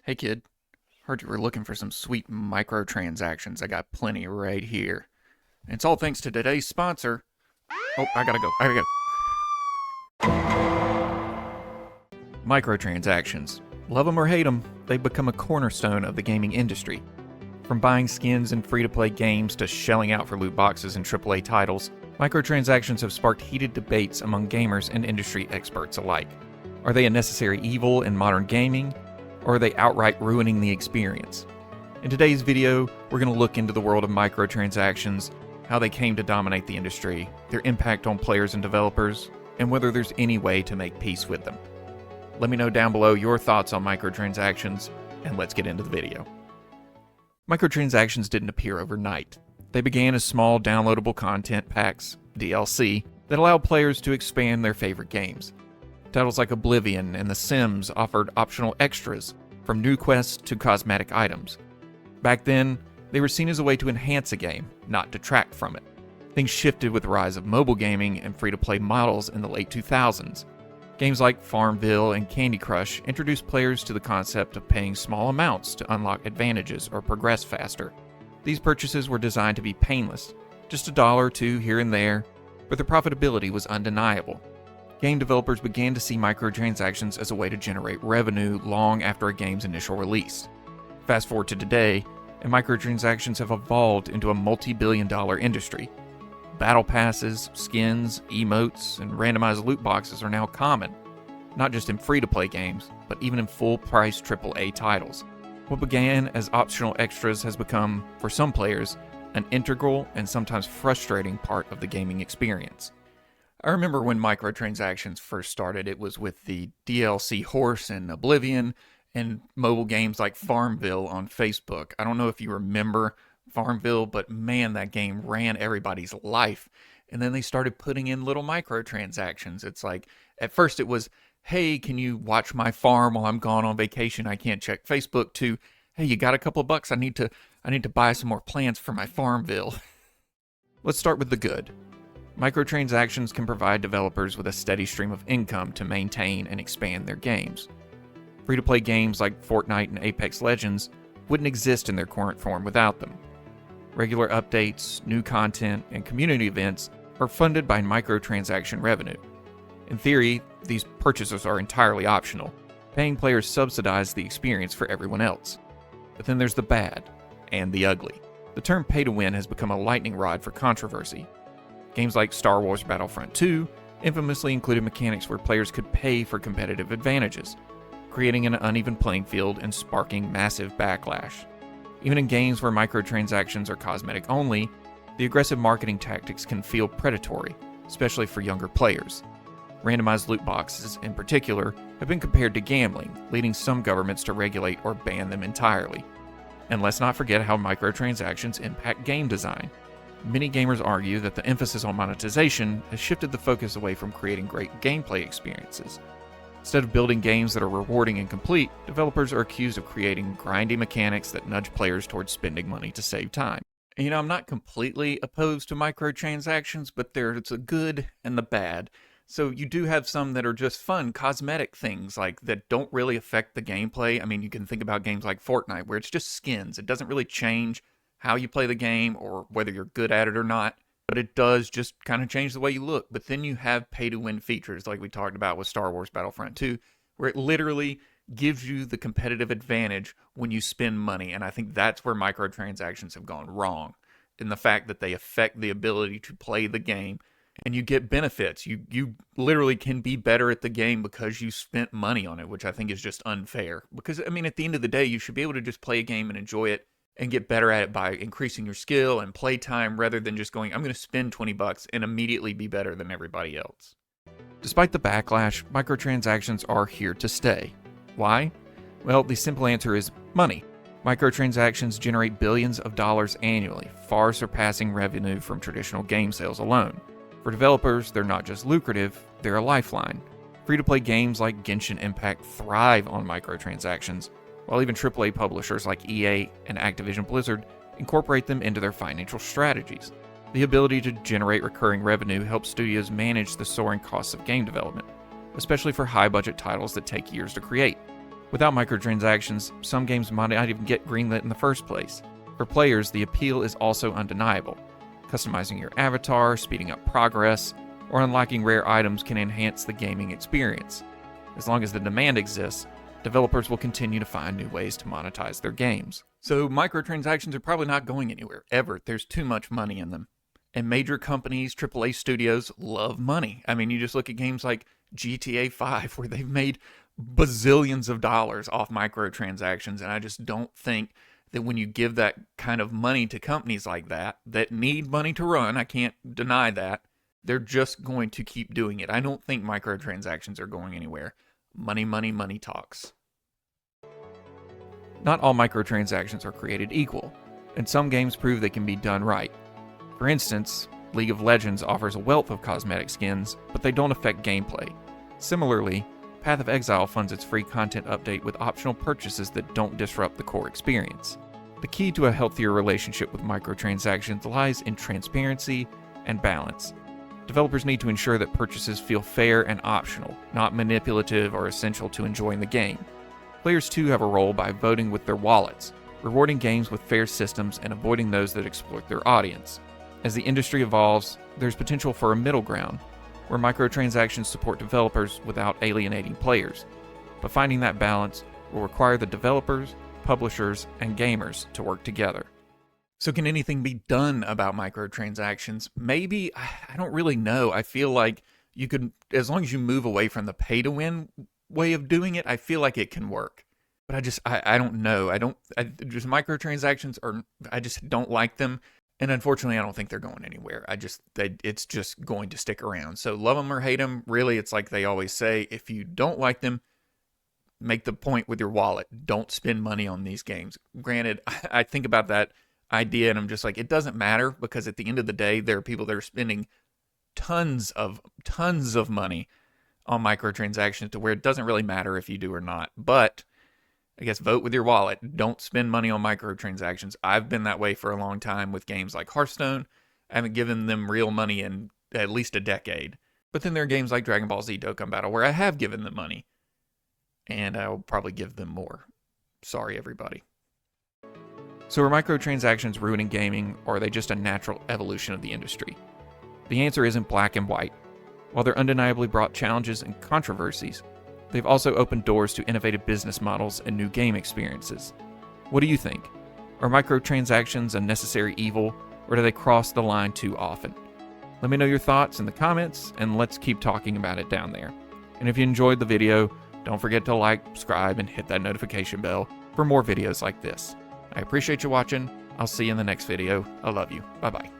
Hey kid, heard you were looking for some sweet microtransactions. I got plenty right here. And it's all thanks to today's sponsor. Oh, I gotta go. Microtransactions. Love them or hate them, they've become a cornerstone of the gaming industry. From buying skins in free-to-play games to shelling out for loot boxes and AAA titles, microtransactions have sparked heated debates among gamers and industry experts alike. Are they a necessary evil in modern gaming, or are they outright ruining the experience? In today's video, we're going to look into the world of microtransactions, how they came to dominate the industry, their impact on players and developers, and whether there's any way to make peace with them. Let me know down below your thoughts on microtransactions, and let's get into the video. Microtransactions didn't appear overnight. They began as small downloadable content packs, DLC, that allowed players to expand their favorite games. Titles like Oblivion and The Sims offered optional extras, from new quests to cosmetic items. Back then, they were seen as a way to enhance a game, not detract from it. Things shifted with the rise of mobile gaming and free-to-play models in the late 2000s. Games like Farmville and Candy Crush introduced players to the concept of paying small amounts to unlock advantages or progress faster. These purchases were designed to be painless, just $1 or $2 here and there, but the profitability was undeniable. Game developers began to see microtransactions as a way to generate revenue long after a game's initial release. Fast forward to today, and microtransactions have evolved into a multi-billion-dollar industry. Battle passes, skins, emotes, and randomized loot boxes are now common, not just in free-to-play games, but even in full-price AAA titles. What began as optional extras has become, for some players, an integral and sometimes frustrating part of the gaming experience. I remember when microtransactions first started, it was with the DLC Horse and Oblivion and mobile games like Farmville on Facebook. I don't know if you remember Farmville, but man, that game ran everybody's life. And then they started putting in little microtransactions. It's like, at first it was, hey, can you watch my farm while I'm gone on vacation? I can't check Facebook, to, hey, you got a couple of bucks? I need to buy some more plants for my Farmville. Let's start with the good. Microtransactions can provide developers with a steady stream of income to maintain and expand their games. Free-to-play games like Fortnite and Apex Legends wouldn't exist in their current form without them. Regular updates, new content, and community events are funded by microtransaction revenue. In theory, these purchases are entirely optional. Paying players subsidize the experience for everyone else. But then there's the bad and the ugly. The term pay-to-win has become a lightning rod for controversy. Games like Star Wars Battlefront 2 infamously included mechanics where players could pay for competitive advantages, creating an uneven playing field and sparking massive backlash. Even in games where microtransactions are cosmetic only, the aggressive marketing tactics can feel predatory, especially for younger players. Randomized loot boxes, in particular, have been compared to gambling, leading some governments to regulate or ban them entirely. And let's not forget how microtransactions impact game design. Many gamers argue that the emphasis on monetization has shifted the focus away from creating great gameplay experiences. Instead of building games that are rewarding and complete, developers are accused of creating grindy mechanics that nudge players towards spending money to save time. And I'm not completely opposed to microtransactions, but there's the good and the bad. So you do have some that are just fun, cosmetic things, like that don't really affect the gameplay. I mean, you can think about games like Fortnite, where it's just skins. It doesn't really change how you play the game or whether you're good at it or not, but it does just kind of change the way you look. But then you have pay-to-win features like we talked about with Star Wars Battlefront 2, where it literally gives you the competitive advantage when you spend money. And I think that's where microtransactions have gone wrong, in the fact that they affect the ability to play the game, and you get benefits. You literally can be better at the game because you spent money on it, which I think is just unfair. Because, I mean, at the end of the day, you should be able to just play a game and enjoy it and get better at it by increasing your skill and play time, rather than just going, I'm going to spend $20 and immediately be better than everybody else. Despite the backlash, microtransactions are here to stay. Why? Well, the simple answer is money. Microtransactions generate billions of dollars annually, far surpassing revenue from traditional game sales alone. For developers, they're not just lucrative, they're a lifeline. Free-to-play games like Genshin Impact thrive on microtransactions, while even AAA publishers like EA and Activision Blizzard incorporate them into their financial strategies. The ability to generate recurring revenue helps studios manage the soaring costs of game development, especially for high-budget titles that take years to create. Without microtransactions, some games might not even get greenlit in the first place. For players, the appeal is also undeniable. Customizing your avatar, speeding up progress, or unlocking rare items can enhance the gaming experience. As long as the demand exists, developers will continue to find new ways to monetize their games. So microtransactions are probably not going anywhere, ever. There's too much money in them. And major companies, AAA studios, love money. I mean, you just look at games like GTA 5, where they've made bazillions of dollars off microtransactions, and I just don't think that when you give that kind of money to companies like that need money to run, I can't deny that, they're just going to keep doing it. I don't think microtransactions are going anywhere. Money, money, money talks. Not all microtransactions are created equal, and some games prove they can be done right. For instance, League of Legends offers a wealth of cosmetic skins, but they don't affect gameplay. Similarly, Path of Exile funds its free content update with optional purchases that don't disrupt the core experience. The key to a healthier relationship with microtransactions lies in transparency and balance. Developers need to ensure that purchases feel fair and optional, not manipulative or essential to enjoying the game. Players too have a role by voting with their wallets, rewarding games with fair systems and avoiding those that exploit their audience. As the industry evolves, there's potential for a middle ground, where microtransactions support developers without alienating players. But finding that balance will require the developers, publishers, and gamers to work together. So can anything be done about microtransactions? Maybe, I don't really know. I feel like you could, as long as you move away from the pay-to-win way of doing it, I feel like it can work. But I don't know. Just microtransactions I just don't like them. And unfortunately, I don't think they're going anywhere. It's just going to stick around. So love them or hate them, really, it's like they always say, if you don't like them, make the point with your wallet. Don't spend money on these games. Granted, I think about that idea and I'm just like, it doesn't matter, because at the end of the day, there are people that are spending tons of money on microtransactions to where it doesn't really matter if you do or not. But I guess vote with your wallet. Don't spend money on microtransactions. I've been that way for a long time with games like Hearthstone. I haven't given them real money in at least a decade. But then there are games like Dragon Ball Z Dokkan Battle where I have given them money. And I'll probably give them more. Sorry, everybody. So are microtransactions ruining gaming, or are they just a natural evolution of the industry? The answer isn't black and white. While they're undeniably brought challenges and controversies, they've also opened doors to innovative business models and new game experiences. What do you think? Are microtransactions a necessary evil, or do they cross the line too often? Let me know your thoughts in the comments, and let's keep talking about it down there. And if you enjoyed the video, don't forget to like, subscribe, and hit that notification bell for more videos like this. I appreciate you watching. I'll see you in the next video. I love you. Bye-bye.